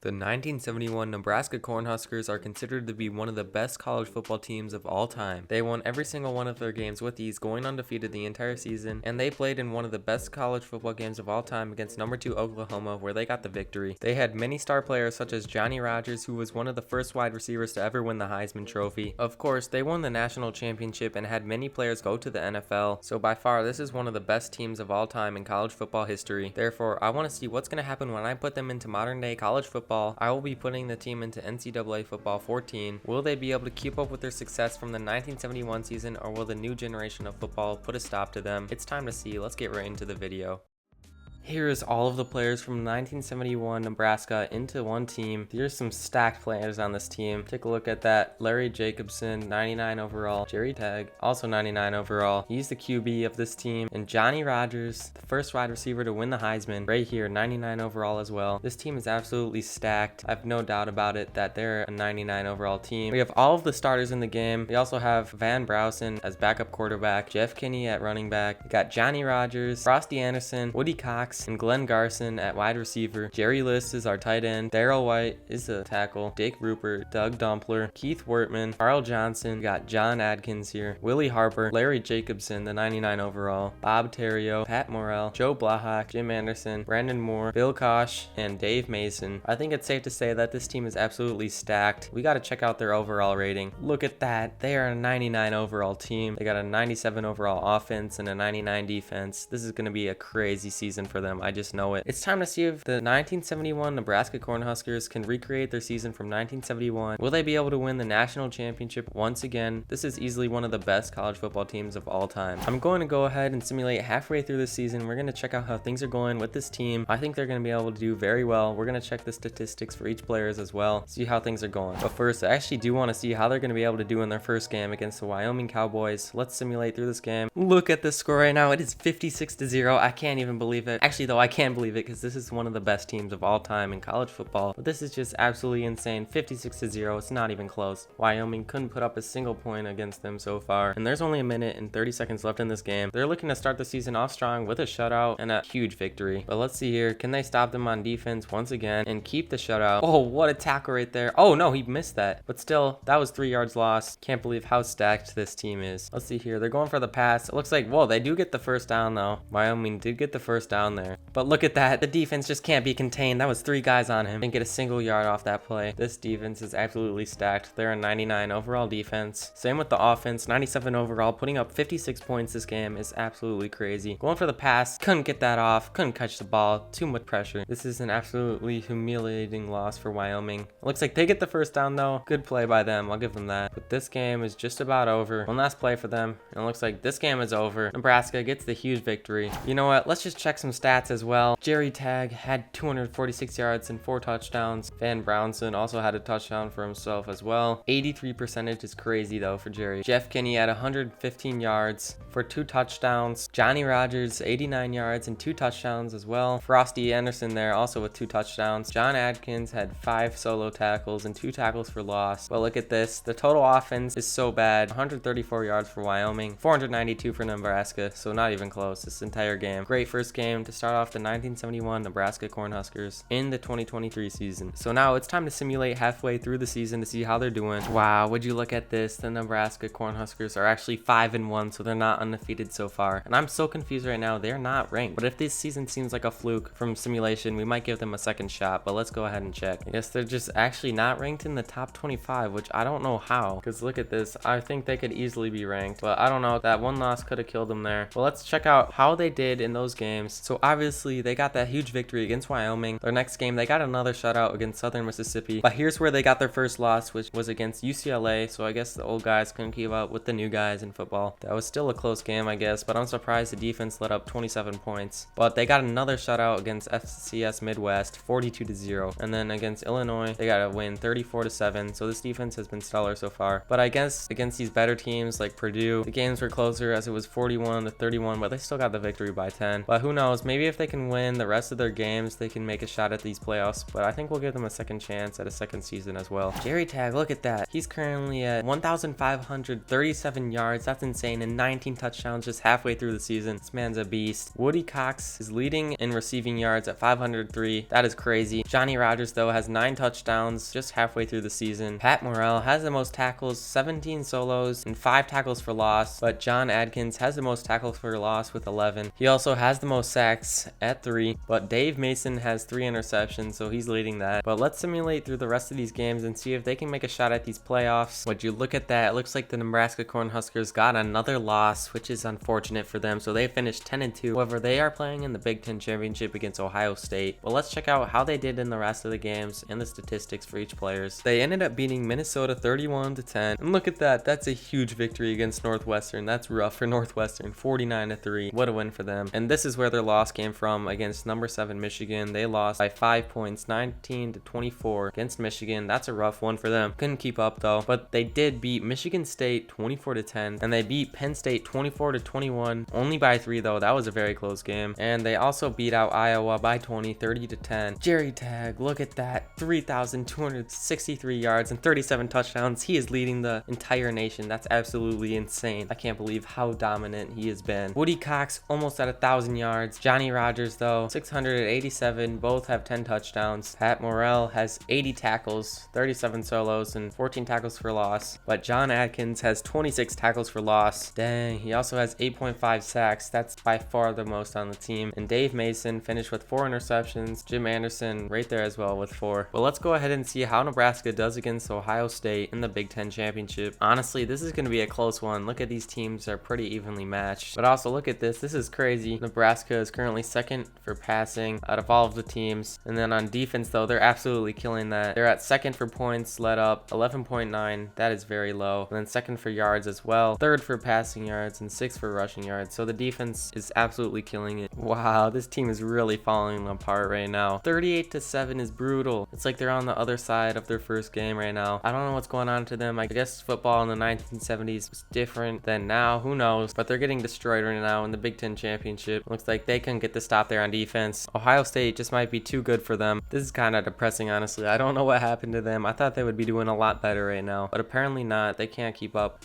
The 1971 Nebraska Cornhuskers are considered to be one of the best college football teams of all time. They won every single one of their games with ease, going undefeated the entire season, and they played in one of the best college football games of all time against number 2 Oklahoma, where they got the victory. They had many star players such as Johnny Rodgers, who was one of the first wide receivers to ever win the Heisman Trophy. Of course, they won the national championship and had many players go to the NFL, so by far this is one of the best teams of all time in college football history. Therefore, I want to see what's going to happen when I put them into modern day college football. I will be putting the team into NCAA Football 14. Will they be able to keep up with their success from the 1971 season, or will the new generation of football put a stop to them? It's time to see. Let's get right into the video. Here is all of the players from 1971 Nebraska into one team. Here's some stacked players on this team. Take a look at that. Larry Jacobson, 99 overall. Jerry Tagg, also 99 overall. He's the QB of this team. And Johnny Rodgers, the first wide receiver to win the Heisman, right here, 99 overall as well. This team is absolutely stacked. I have no doubt about it that they're a 99 overall team. We have all of the starters in the game. We also have Van Browson as backup quarterback, Jeff Kinney at running back. We got Johnny Rodgers, Frosty Anderson, Woody Cox, and Glenn Garson at wide receiver. Jerry List is our tight end. Darrell White is the tackle. Dick Rupert, Doug Dumpler, Keith Wortman, Carl Johnson. We got John Adkins here. Willie Harper, Larry Jacobson, the 99 overall. Bob Terrio, Pat Morrell, Joe Blahak, Jim Anderson, Brandon Moore, Bill Kosh, and Dave Mason. I think it's safe to say that this team is absolutely stacked. We got to check out their overall rating. Look at that. They are a 99 overall team. They got a 97 overall offense and a 99 defense. This is going to be a crazy season for them. I just know it. It's time to see if the 1971 Nebraska Cornhuskers can recreate their season from 1971. Will they be able to win the national championship once again? This is easily one of the best college football teams of all time. I'm going to go ahead and simulate halfway through this season. We're going to check out how things are going with this team. I think they're going to be able to do very well. We're going to check the statistics for each players as well, see how things are going. But first, I actually do want to see how they're going to be able to do in their first game against the Wyoming Cowboys. Let's simulate through this game. Look at the score right now. It is 56-0. I can't even believe it. Actually, though, I can't believe it because this is one of the best teams of all time in college football. But this is just absolutely insane. 56-0. It's not even close. Wyoming couldn't put up a single point against them so far. And there's only a minute and 30 seconds left in this game. They're looking to start the season off strong with a shutout and a huge victory. But let's see here. Can they stop them on defense once again and keep the shutout? Oh, what a tackle right there. Oh, no, he missed that. But still, that was 3 yards lost. Can't believe how stacked this team is. Let's see here. They're going for the pass. It looks like, whoa, they do get the first down though. Wyoming did get the first down there. But look at that. The defense just can't be contained. That was 3 guys on him. Didn't get a single yard off that play. This defense is absolutely stacked. They're a 99 overall defense. Same with the offense. 97 overall. Putting up 56 points this game is absolutely crazy. Going for the pass. Couldn't get that off. Couldn't catch the ball. Too much pressure. This is an absolutely humiliating loss for Wyoming. It looks like they get the first down though. Good play by them. I'll give them that. But this game is just about over. One last play for them. And it looks like this game is over. Nebraska gets the huge victory. You know what? Let's just check some stats as well. Jerry Tagg had 246 yards and 4 touchdowns. Van Brownson also had a touchdown for himself as well. 83% is crazy though for Jerry. Jeff Kinney had 115 yards for 2 touchdowns. Johnny Rodgers, 89 yards and 2 touchdowns as well. Frosty Anderson there also with 2 touchdowns. John Adkins had 5 solo tackles and 2 tackles for loss. But look at this. The total offense is so bad. 134 yards for Wyoming, 492 for Nebraska, so not even close this entire game. Great first game to start off the 1971 Nebraska Cornhuskers in the 2023 season. So now it's time to simulate halfway through the season to see how they're doing. Wow, would you look at this? The Nebraska Cornhuskers are actually 5-1, so they're not undefeated so far. And I'm so confused right now. They're not ranked. But if this season seems like a fluke from simulation, we might give them a second shot. But let's go ahead and check. I guess they're just actually not ranked in the top 25, which I don't know how. Because look at this. I think they could easily be ranked. But I don't know. That one loss could have killed them there. Well, let's check out how they did in those games. So obviously, they got that huge victory against Wyoming. Their next game, they got another shutout against Southern Mississippi. But here's where they got their first loss, which was against UCLA. So I guess the old guys couldn't keep up with the new guys in football. That was still a close game, I guess. But I'm surprised the defense let up 27 points. But they got another shutout against FCS Midwest, 42-0. And then against Illinois, they got a win 34-7. So this defense has been stellar so far. But I guess against these better teams like Purdue, the games were closer as it was 41-31, but they still got the victory by 10. But who knows? Maybe maybe if they can win the rest of their games, they can make a shot at these playoffs, but I think we'll give them a second chance at a second season as well. Jerry Tag, look at that. He's currently at 1,537 yards. That's insane, and 19 touchdowns just halfway through the season. This man's a beast. Woody Cox is leading in receiving yards at 503. That is crazy. Johnny Rodgers, though, has 9 touchdowns just halfway through the season. Pat Morrell has the most tackles, 17 solos, and 5 tackles for loss, but John Adkins has the most tackles for loss with 11. He also has the most sacks at 3, but Dave Mason has 3 interceptions, so he's leading that. But let's simulate through the rest of these games and see if they can make a shot at these playoffs. Would you look at that? It looks like the Nebraska Cornhuskers got another loss, which is unfortunate for them, so they finished 10-2. However, they are playing in the Big Ten Championship against Ohio State. But let's check out how they did in the rest of the games and the statistics for each players. They ended up beating Minnesota 31-10, and look at that. That's a huge victory against Northwestern. That's rough for Northwestern. 49-3. What a win for them. And this is where their loss came from against number 7 Michigan. They lost by 5 points, 19-24 against Michigan. That's a rough one for them. Couldn't keep up though, but they did beat Michigan State 24-10, and they beat Penn State 24-21, only by 3 though. That was a very close game. And they also beat out Iowa by 20, 30-10. Jerry Tag, look at that. 3,263 yards and 37 touchdowns. He is leading the entire nation. That's absolutely insane. I can't believe how dominant he has been. Woody Cox almost at 1,000 yards. Johnny Rodgers though 687. Both have 10 touchdowns. Pat Morrell has 80 tackles, 37 solos, and 14 tackles for loss. But John Adkins has 26 tackles for loss. Dang, he also has 8.5 sacks. That's by far the most on the team. And Dave Mason finished with 4 interceptions. Jim Anderson right there as well with 4. But let's go ahead and see how Nebraska does against Ohio State in the Big Ten Championship. Honestly, this is going to be a close one. Look at these teams are pretty evenly matched. But also look at this. This is crazy. Nebraska is currently second for passing out of all of the teams. And then on defense though, they're absolutely killing that. They're at second for points let up, 11.9. That is very low. And then second for yards as well. Third for passing yards and 6th for rushing yards. So the defense is absolutely killing it. Wow, this team is really falling apart right now. 38-7 is brutal. It's like they're on the other side of their first game right now. I don't know what's going on to them. I guess football in the 1970s was different than now. Who knows? But they're getting destroyed right now in the Big Ten Championship. Looks like they couldn't get the stop there on defense. Ohio State just might be too good for them. This is kind of depressing, honestly. I don't know what happened to them. I thought they would be doing a lot better right now, but apparently not. They can't keep up.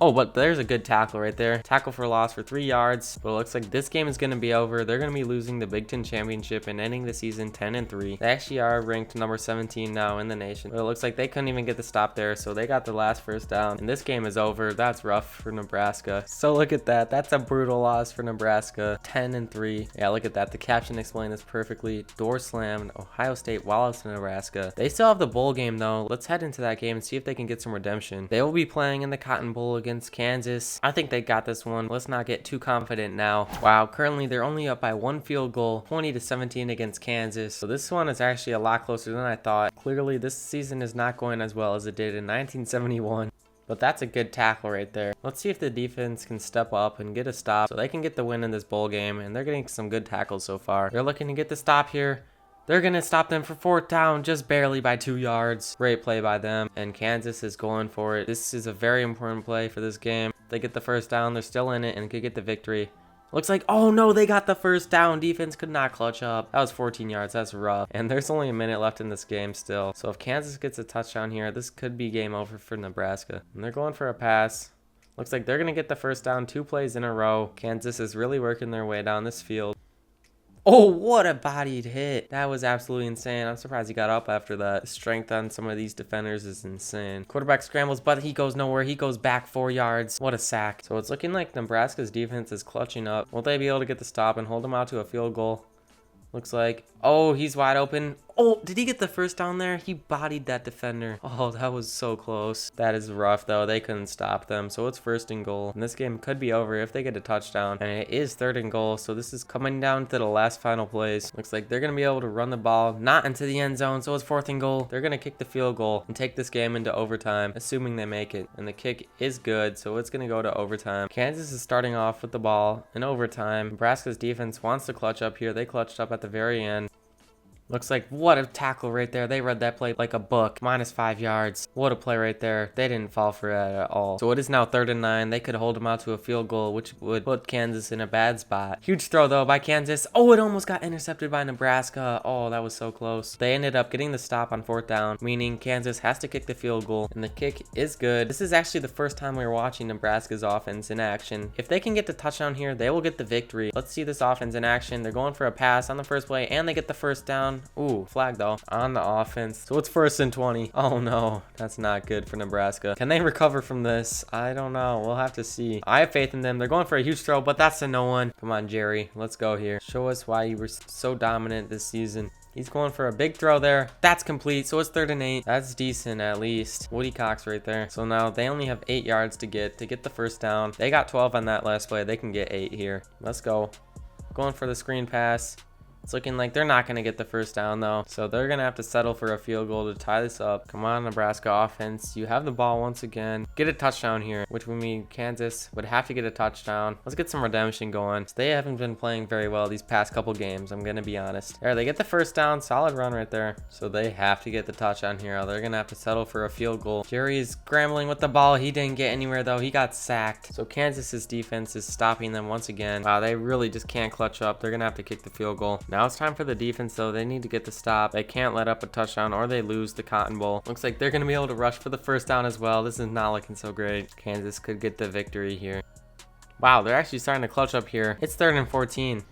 Oh, but there's a good tackle right there. Tackle for loss for 3 yards. But it looks like this game is going to be over. They're going to be losing the Big Ten Championship and ending the season 10-3. They actually are ranked number 17 now in the nation. But it looks like they couldn't even get the stop there, so they got the last first down. And this game is over. That's rough for Nebraska. So look at that. That's a brutal loss for Nebraska. 10-3. Yeah, look at that. The caption explained this perfectly. Door slammed. Ohio State Wallace, Nebraska. They still have the bowl game though. Let's head into that game and see if they can get some redemption. They will be playing in the Cotton Bowl against Kansas. I think they got this one. Let's not get too confident now. Wow, currently they're only up by 1 field goal, 20-17 against Kansas. So this one is actually a lot closer than I thought. Clearly this season is not going as well as it did in 1971. But that's a good tackle right there. Let's see if the defense can step up and get a stop so they can get the win in this bowl game. And they're getting some good tackles so far. They're looking to get the stop here. They're going to stop them for 4th down, just barely by 2 yards. Great play by them. And Kansas is going for it. This is a very important play for this game. They get the first down. They're still in it and could get the victory. Looks like, oh no, they got the first down. Defense could not clutch up. That was 14 yards. That's rough. And there's only a minute left in this game still. So if Kansas gets a touchdown here, this could be game over for Nebraska. And they're going for a pass. Looks like they're going to get the first down 2 plays in a row. Kansas is really working their way down this field. Oh, what a bodied hit. That was absolutely insane. I'm surprised he got up after that. The strength on some of these defenders is insane. Quarterback scrambles, but he goes nowhere. He goes back 4 yards. What a sack. So it's looking like Nebraska's defense is clutching up. Will they be able to get the stop and hold him out to a field goal? Looks like, oh, he's wide open. Oh, did he get the first down there? He bodied that defender. Oh, that was so close. That is rough, though. They couldn't stop them, so it's 1st and goal. And this game could be over if they get a touchdown. And it is 3rd and goal, so this is coming down to the last final plays. Looks like they're going to be able to run the ball, not into the end zone, so it's 4th and goal. They're going to kick the field goal and take this game into overtime, assuming they make it. And the kick is good, so it's going to go to overtime. Kansas is starting off with the ball in overtime. Nebraska's defense wants to clutch up here. They clutched up at the very end. Looks like what a tackle right there. They read that play like a book. -5 yards. What a play right there. They didn't fall for it at all. So it is now 3rd and 9. They could hold them out to a field goal, which would put Kansas in a bad spot. Huge throw though by Kansas. Oh, it almost got intercepted by Nebraska. Oh, that was so close. They ended up getting the stop on 4th down, meaning Kansas has to kick the field goal, and the kick is good. This is actually the first time we were watching Nebraska's offense in action. If they can get the touchdown here, they will get the victory. Let's see this offense in action. They're going for a pass on the first play, and they get the 1st down. Ooh, flag though on the offense. So it's 1st and 20. Oh no, that's not good for Nebraska. Can they recover from this? I don't know. We'll have to see. I have faith in them. They're going for a huge throw, but that's a no one. Come on, Jerry. Let's go here. Show us why you were so dominant this season. He's going for a big throw there. That's complete. So it's 3rd and 8. That's decent at least. Woody Cox right there. So now they only have 8 yards to get the 1st down. They got 12 on that last play. They can get 8 here. Let's go. Going for the screen pass. It's looking like they're not going to get the 1st down though. So they're going to have to settle for a field goal to tie this up. Come on, Nebraska offense. You have the ball once again. Get a touchdown here, which would mean Kansas would have to get a touchdown. Let's get some redemption going. They haven't been playing very well these past couple games, I'm going to be honest. There, they get the 1st down. Solid run right there. So they have to get the touchdown here. They're going to have to settle for a field goal. Jerry's scrambling with the ball. He didn't get anywhere though. He got sacked. So Kansas's defense is stopping them once again. Wow, they really just can't clutch up. They're going to have to kick the field goal. Now it's time for the defense though. They need to get the stop. They can't let up a touchdown or they lose the Cotton Bowl. Looks like they're going to be able to rush for the 1st down as well. This is not looking so great. Kansas could get the victory here. Wow, they're actually starting to clutch up here. It's 3rd and 14.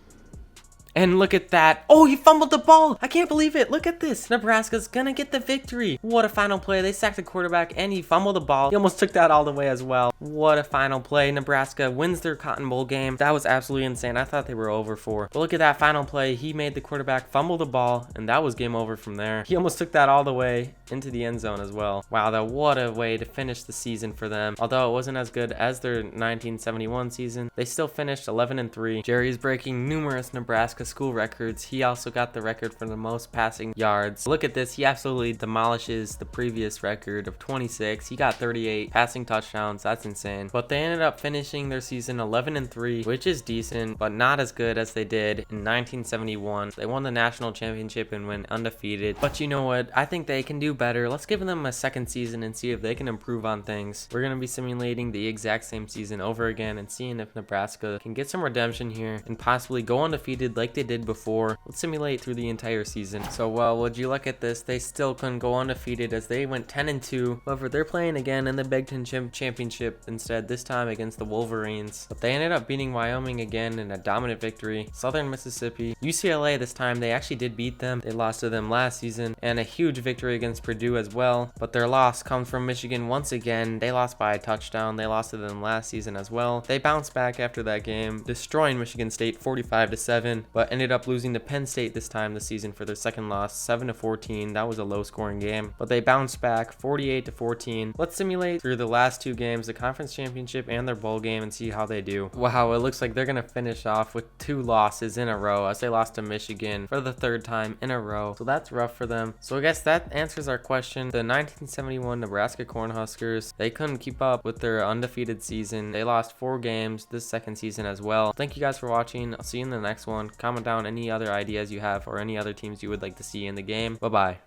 And look at that. Oh, he fumbled the ball. I can't believe it. Look at this. Nebraska's gonna get the victory. What a final play. They sacked the quarterback and he fumbled the ball. He almost took that all the way as well. What a final play. Nebraska wins their Cotton Bowl game. That was absolutely insane. I thought they were over for. But look at that final play. He made the quarterback fumble the ball and that was game over from there. He almost took that all the way into the end zone as well. Wow, that what a way to finish the season for them. Although it wasn't as good as their 1971 season, they still finished 11-3. Jerry's breaking numerous Nebraska school records. He also got the record for the most passing yards. Look at this. He absolutely demolishes the previous record of 26. He got 38 passing touchdowns. That's insane. But they ended up finishing their season 11-3, which is decent, but not as good as they did in 1971. They won the national championship and went undefeated. But you know what? I think they can do better. Let's give them a 2nd season and see if they can improve on things. We're going to be simulating the exact same season over again and seeing if Nebraska can get some redemption here and possibly go undefeated like they did before. Let's simulate through the entire season. So, well, would you look at this? They still couldn't go undefeated as they went 10-2. However, they're playing again in the Big Ten Championship instead, this time against the Wolverines. But they ended up beating Wyoming again in a dominant victory. Southern Mississippi. UCLA this time, they actually did beat them. They lost to them last season. And a huge victory against Purdue as well. But their loss comes from Michigan once again. They lost by a touchdown. They lost to them last season as well. They bounced back after that game, destroying Michigan State 45-7, but ended up losing to Penn State this time this season for their 2nd loss, 7-14. That was a low scoring game, but they bounced back 48-14. Let's simulate through the last 2 games, the conference championship and their bowl game, and see how they do. Wow, it looks like they're gonna finish off with 2 losses in a row as they lost to Michigan for the 3rd time in a row. So that's rough for them. So I guess that answers our question. The 1971 Nebraska Cornhuskers, they couldn't keep up with their undefeated season. They lost 4 games this 2nd season as well. Thank you guys for watching. I'll see you in the next one. Comment down any other ideas you have or any other teams you would like to see in the game. Bye bye.